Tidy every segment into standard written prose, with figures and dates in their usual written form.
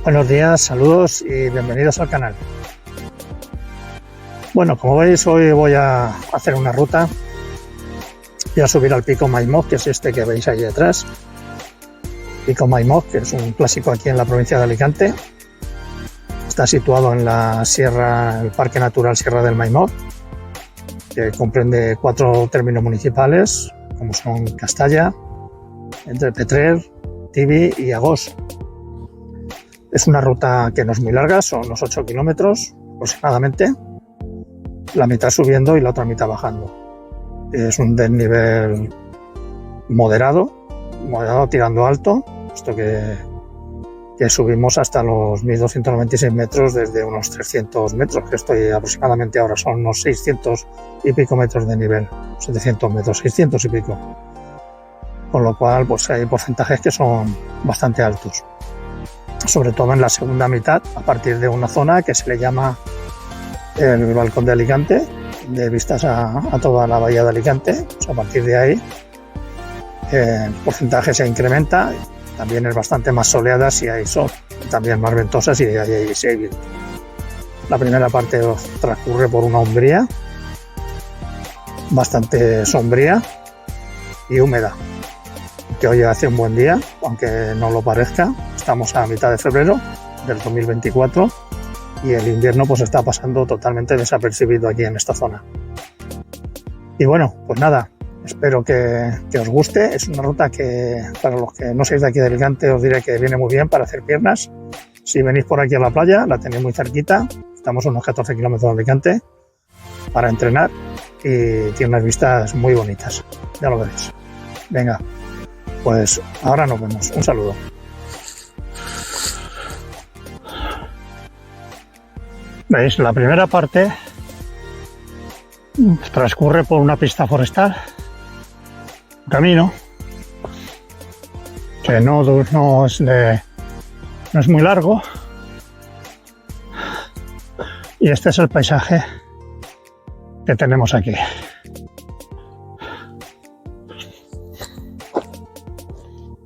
Buenos días, saludos y bienvenidos al canal. Bueno, como veis, hoy voy a hacer una ruta. Voy a subir al pico Maimoj, que es este que veis ahí detrás. Pico Maimoj, que es un clásico aquí en la provincia de Alicante. Está situado en la sierra, el Parque Natural Sierra del Maimoj, que comprende 4 términos municipales, como son Castalla, entre Petrer, Tibi y Agós. Es una ruta que no es muy larga, son unos 8 kilómetros aproximadamente, la mitad subiendo y la otra mitad bajando. Es un desnivel moderado tirando alto, puesto que subimos hasta los 1296 metros desde unos 300 metros, que estoy aproximadamente ahora, son unos 600 y pico metros de nivel, 700 metros, 600 y pico. Con lo cual, pues hay porcentajes que son bastante altos. Sobre todo en la segunda mitad, a partir de una zona que se le llama el Balcón de Alicante, de vistas a toda la bahía de Alicante. Pues a partir de ahí el porcentaje se incrementa, también es bastante más soleada si hay sol, también más ventosa si hay viento. La primera parte transcurre por una umbría bastante sombría y húmeda, que hoy hace un buen día, aunque no lo parezca. Estamos a mitad de febrero del 2024 y el invierno pues está pasando totalmente desapercibido aquí en esta zona. Y bueno, pues nada, espero que os guste. Es una ruta que, para los que no seáis de aquí de Alicante, os diré que viene muy bien para hacer piernas. Si venís por aquí a la playa, la tenéis muy cerquita, estamos a unos 14 kilómetros de Alicante, para entrenar, y tiene unas vistas muy bonitas, ya lo veréis. Venga, pues ahora nos vemos. Un saludo. Veis, la primera parte transcurre por una pista forestal, un camino que no es muy largo, y este es el paisaje que tenemos aquí.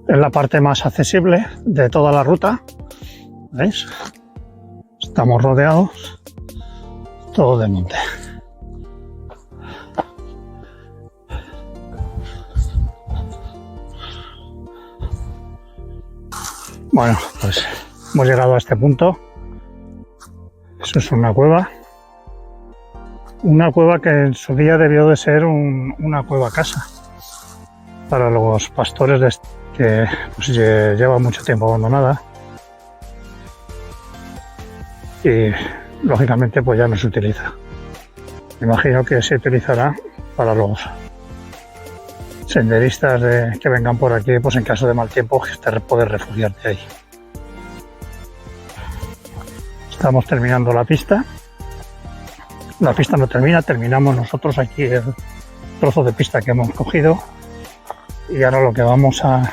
Es la parte más accesible de toda la ruta, ¿veis? Estamos rodeados todo de monte. Bueno, pues hemos llegado a este punto. Eso es una cueva. Una cueva que en su día debió de ser una cueva casa para los pastores que pues, lleva mucho tiempo abandonada. Y lógicamente pues ya no se utiliza. Me imagino que se utilizará para los senderistas que vengan por aquí, pues en caso de mal tiempo, poder refugiarte ahí. Estamos terminando la pista. La pista no termina, terminamos nosotros aquí el trozo de pista que hemos cogido, y ahora lo que vamos a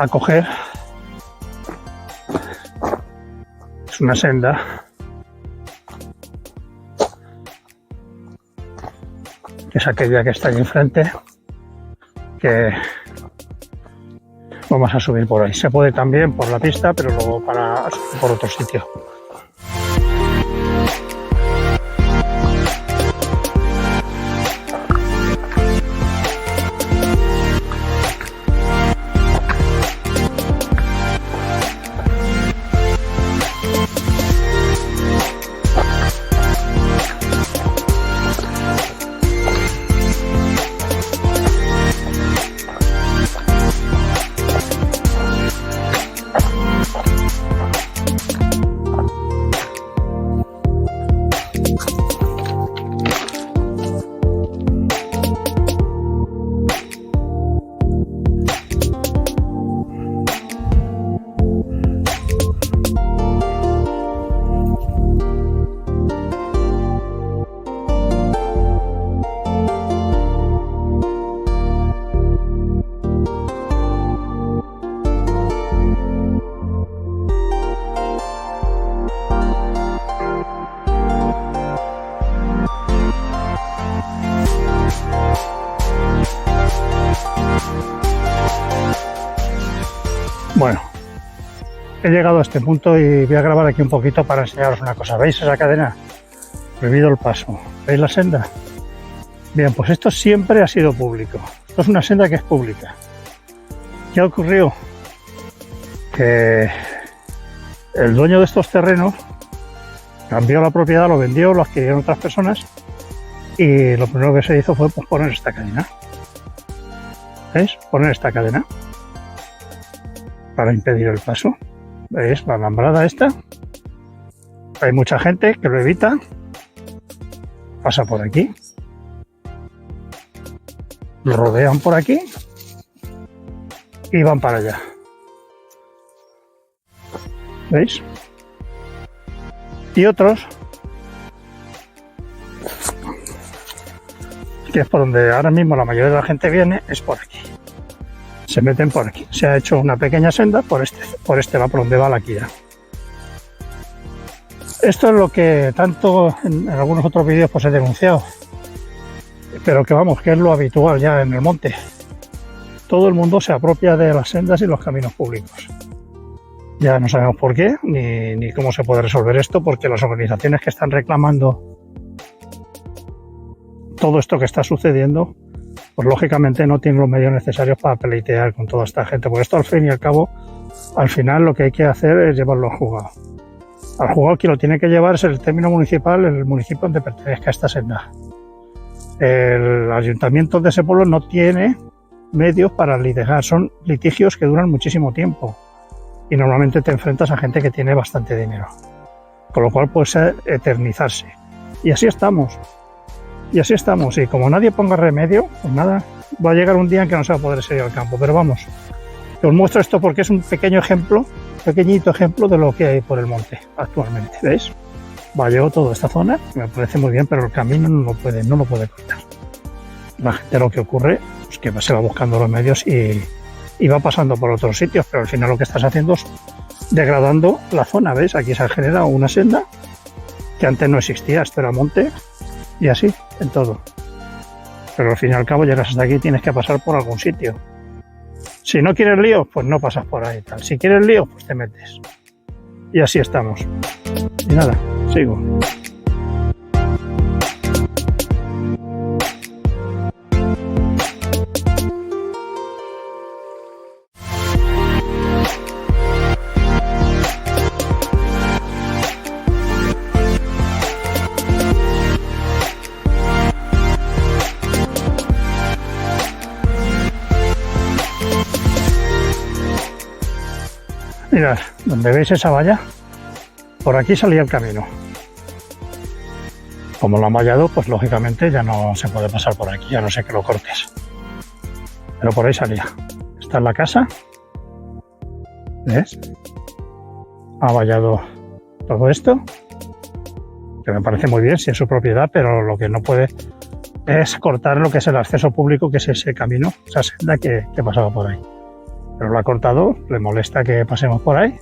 coger es una senda que es aquella que está ahí enfrente, que vamos a subir por ahí. Se puede también por la pista, pero luego para subir por otro sitio. he llegado a este punto y voy a grabar aquí un poquito para enseñaros una cosa. ¿Veis esa cadena? Prohibido el paso. ¿Veis la senda? Bien, pues esto siempre ha sido público. Esto es una senda que es pública. ¿Qué ha ocurrido? Que el dueño de estos terrenos cambió la propiedad, lo vendió, lo adquirieron otras personas y lo primero que se hizo fue pues, poner esta cadena. ¿Veis? Poner esta cadena para impedir el paso. ¿Veis? La alambrada esta. Hay mucha gente que lo evita. Pasa por aquí. Lo rodean por aquí y van para allá. ¿Veis? Y otros, que es por donde ahora mismo la mayoría de la gente viene, es por aquí. Se meten por aquí. Se ha hecho una pequeña senda por este va por donde va la Kira. Esto es lo que tanto en algunos otros vídeos pues he denunciado. Pero que vamos, que es lo habitual ya en el monte. Todo el mundo se apropia de las sendas y los caminos públicos. Ya no sabemos por qué, ni cómo se puede resolver esto, porque las organizaciones que están reclamando todo esto que está sucediendo, pues lógicamente no tienen los medios necesarios para peleitear con toda esta gente. Porque esto al fin y al cabo, al final lo que hay que hacer es llevarlo al juzgado. Al juzgado quien lo tiene que llevar es el término municipal, el municipio donde pertenezca a esta senda. El ayuntamiento de ese pueblo no tiene medios para litigar, son litigios que duran muchísimo tiempo y normalmente te enfrentas a gente que tiene bastante dinero, con lo cual puede eternizarse. Y así estamos, y como nadie ponga remedio, pues nada, va a llegar un día en que no se va a poder salir al campo, pero vamos, os muestro esto porque es un pequeño ejemplo, pequeñito ejemplo de lo que hay por el monte actualmente, ¿veis? Valleo toda esta zona, me parece muy bien, pero el camino no lo puede cortar. La gente lo que ocurre es que se va buscando los medios y va pasando por otros sitios, pero al final lo que estás haciendo es degradando la zona, ¿ves? Aquí se ha generado una senda que antes no existía, esto era monte y así, en todo. Pero al fin y al cabo llegas hasta aquí y tienes que pasar por algún sitio. Si no quieres líos, pues no pasas por ahí, tal. Si quieres líos, pues te metes. Y así estamos. Y nada, sigo. Mirad, donde veis esa valla, por aquí salía el camino. Como lo han vallado, pues lógicamente ya no se puede pasar por aquí, ya no sé que lo cortes. Pero por ahí salía. Esta es la casa. ¿Ves? Ha vallado todo esto, que me parece muy bien si es su propiedad, pero lo que no puede es cortar lo que es el acceso público, que es ese camino, esa senda que pasaba por ahí. Pero lo ha cortado, le molesta que pasemos por ahí.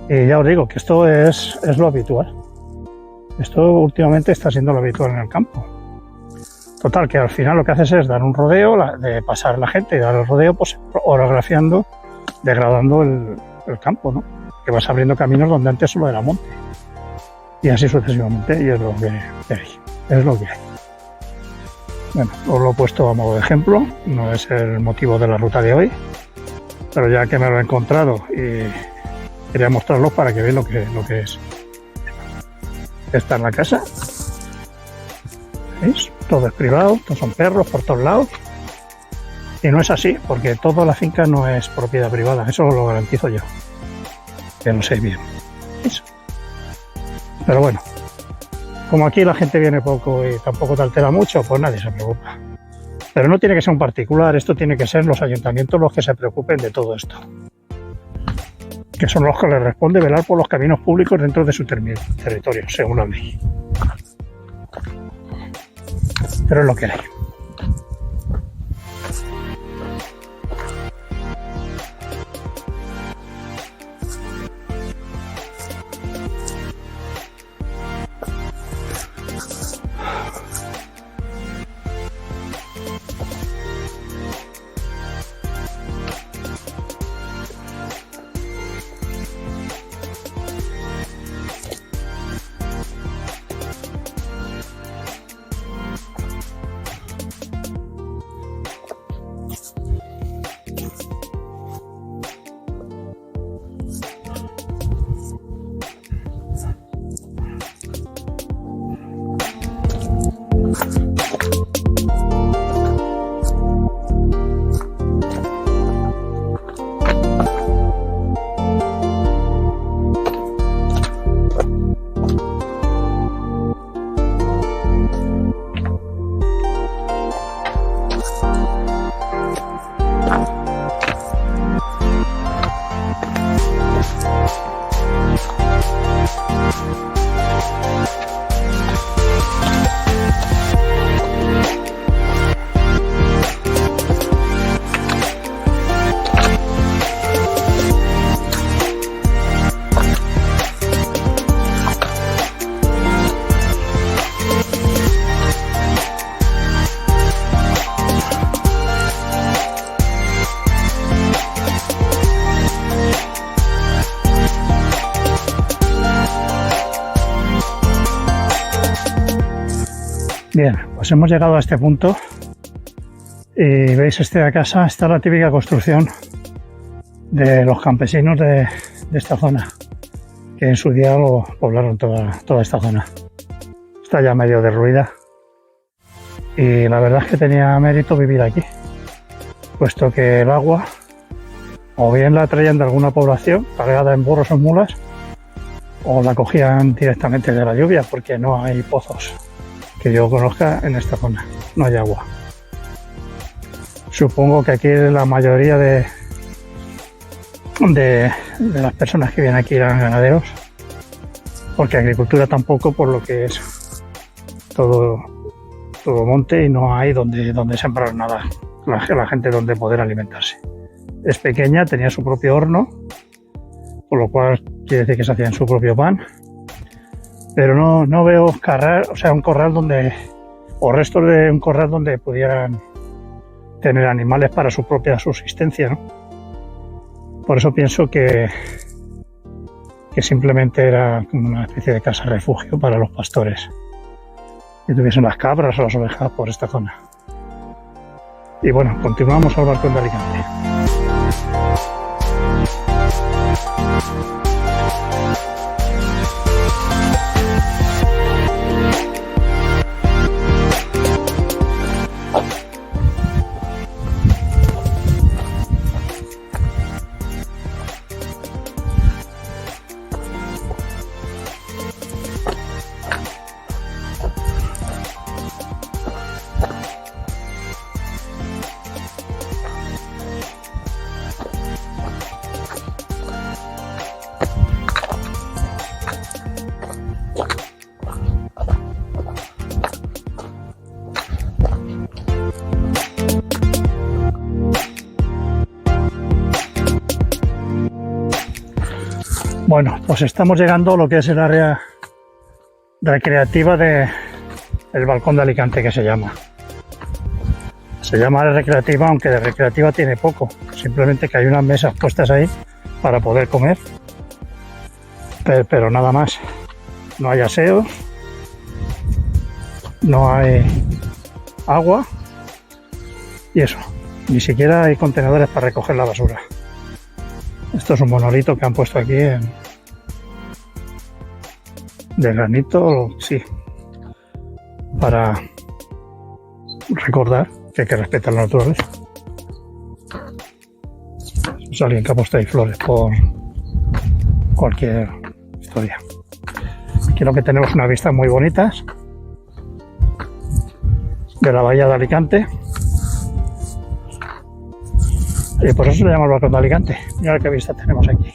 Y ya os digo que esto es lo habitual. Esto últimamente está siendo lo habitual en el campo. Total, que al final lo que haces es dar un rodeo, de pasar la gente y dar el rodeo, pues orografiando, degradando el campo, ¿no? Que vas abriendo caminos donde antes solo era monte. Y así sucesivamente, y es lo que hay. Es lo que hay. Bueno, os lo he puesto a modo de ejemplo, no es el motivo de la ruta de hoy, pero ya que me lo he encontrado y quería mostrarlo para que veáis lo que es. Esta es la casa. ¿Veis? Todo es privado, todos son perros por todos lados. Y no es así, porque toda la finca no es propiedad privada, eso lo garantizo yo. Que lo sé bien. ¿Veis? Pero bueno, como aquí la gente viene poco y tampoco te altera mucho, pues nadie se preocupa. Pero no tiene que ser un particular, esto tiene que ser los ayuntamientos los que se preocupen de todo esto. Que son los que les responde velar por los caminos públicos dentro de su territorio, según la ley. Pero es lo que hay. Bien, pues hemos llegado a este punto y veis esta casa, esta es la típica construcción de los campesinos de esta zona, que en su día lo poblaron toda esta zona. Está ya medio derruida y la verdad es que tenía mérito vivir aquí, puesto que el agua o bien la traían de alguna población cargada en burros o en mulas, o la cogían directamente de la lluvia, porque no hay pozos que yo conozca en esta zona, no hay agua. Supongo que aquí la mayoría de las personas que vienen aquí eran ganaderos, porque agricultura tampoco, por lo que es todo monte y no hay donde sembrar nada, la gente donde poder alimentarse. Es pequeña, tenía su propio horno, por lo cual quiere decir que se hacían su propio pan, pero no veo corral, o sea, un corral donde, o restos de un corral donde pudieran tener animales para su propia subsistencia, ¿no? Por eso pienso que simplemente era como una especie de casa refugio para los pastores que tuviesen las cabras o las ovejas por esta zona. Y bueno, continuamos al balcón de Alicante. Bueno, pues estamos llegando a lo que es el área recreativa del balcón de Alicante, que se llama. Se llama área recreativa, aunque de recreativa tiene poco. Simplemente que hay unas mesas puestas ahí para poder comer. Pero nada más. No hay aseos. No hay agua. Y eso. Ni siquiera hay contenedores para recoger la basura. Esto es un monolito que han puesto aquí de granito, sí, para recordar que hay que respetar la naturaleza. Es alguien que ha puesto ahí flores por cualquier historia. Aquí lo que tenemos unas vistas muy bonitas de la bahía de Alicante. Y por eso se le llama el balcón de Alicante. Mirad qué vista tenemos aquí.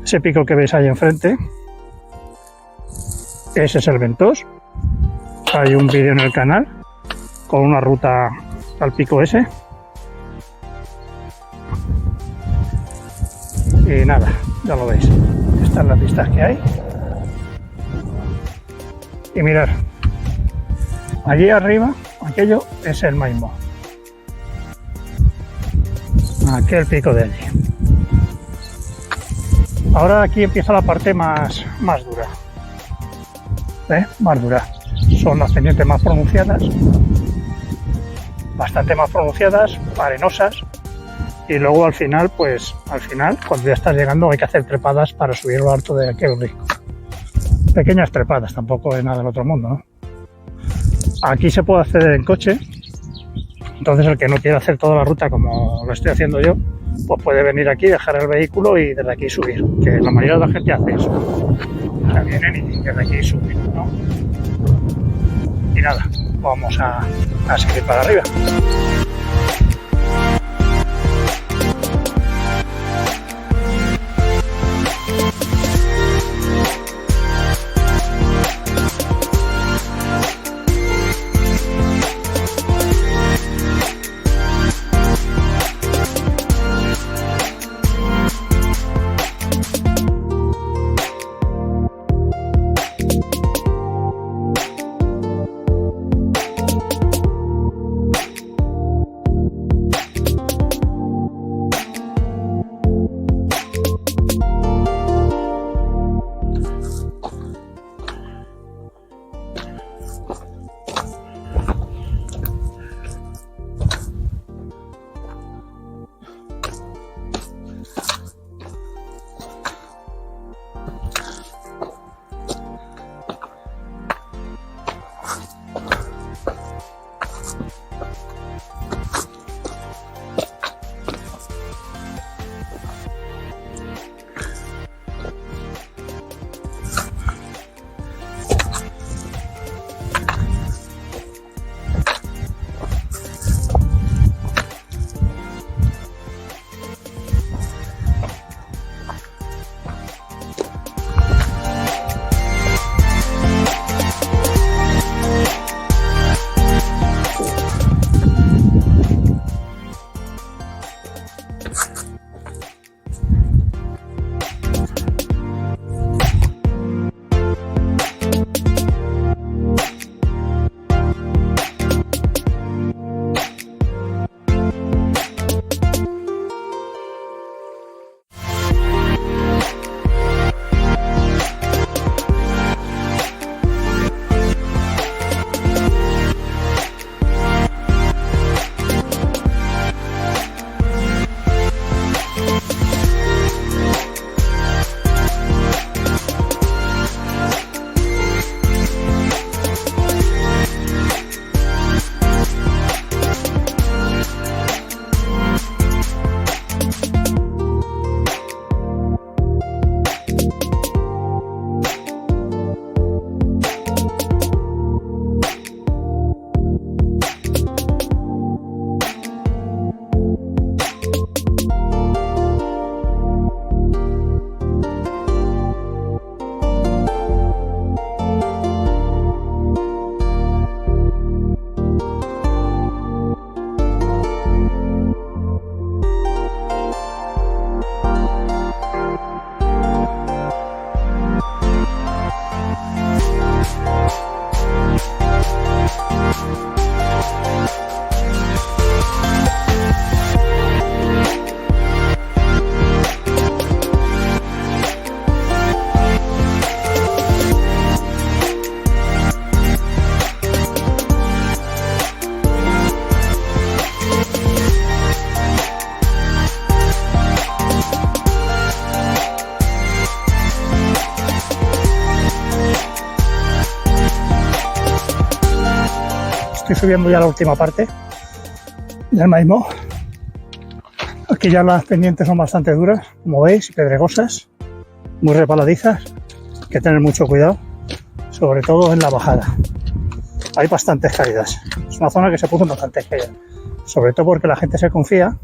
Ese pico que veis ahí enfrente, ese es el Ventós. Hay un vídeo en el canal con una ruta al pico ese. Y nada, ya lo veis. Estas son las vistas que hay. Y mirad, allí arriba, aquello es el Maimó. Aquel pico de allí. Ahora aquí empieza la parte más dura. Más dura. Son las pendientes más pronunciadas, bastante más pronunciadas, arenosas, y luego al final, cuando ya estás llegando, hay que hacer trepadas para subir lo alto de aquel risco. Pequeñas trepadas, tampoco es nada del otro mundo, ¿no? Aquí se puede acceder en coche. Entonces el que no quiera hacer toda la ruta como lo estoy haciendo yo, pues puede venir aquí, dejar el vehículo y desde aquí subir, que la mayoría de la gente hace eso. O sea, vienen y desde aquí suben, ¿no? Y nada, vamos a seguir para arriba. subiendo ya la última parte del Maimó. Aquí ya las pendientes son bastante duras, como veis, y pedregosas, muy resbaladizas. Hay que tener mucho cuidado, sobre todo en la bajada. Hay bastantes caídas. Es una zona que se puso bastantes caídas, sobre todo porque la gente se confía.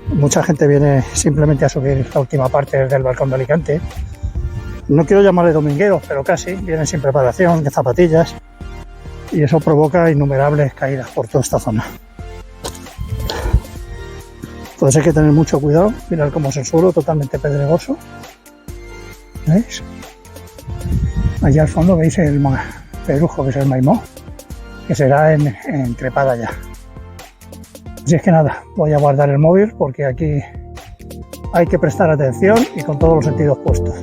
Mucha gente viene simplemente a subir la última parte del balcón de Alicante. No quiero llamarle domingueros, pero casi. Vienen sin preparación, de zapatillas, y eso provoca innumerables caídas por toda esta zona. Entonces hay que tener mucho cuidado. Mirad cómo es el suelo, totalmente pedregoso. ¿Veis? Allá al fondo veis el pedrujo, que es el Maimó, que será en trepada ya. Así es que nada, voy a guardar el móvil porque aquí hay que prestar atención y con todos los sentidos puestos.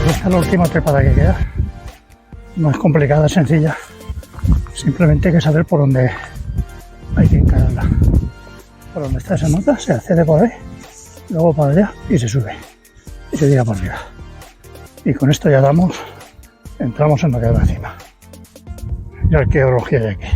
Esta es la última trepada que queda. No es complicada, es sencilla. Simplemente hay que saber por dónde hay que encararla. Por donde está esa nota, se accede por ahí, luego para allá y se sube. Y se tira por arriba. Y con esto ya entramos en lo que hay encima. Mirad qué orogía hay aquí.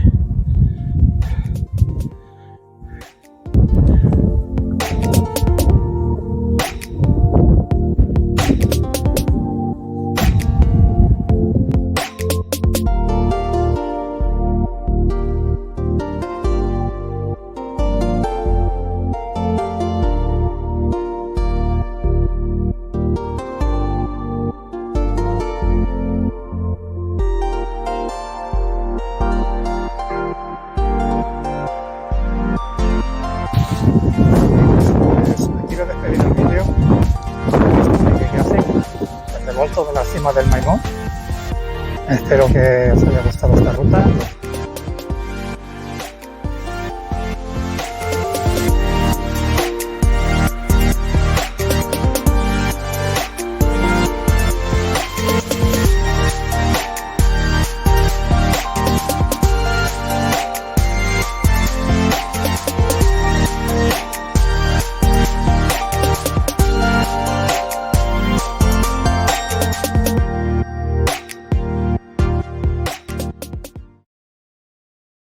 Desde lo alto de la cima del Maimó. Espero que os haya gustado esta ruta.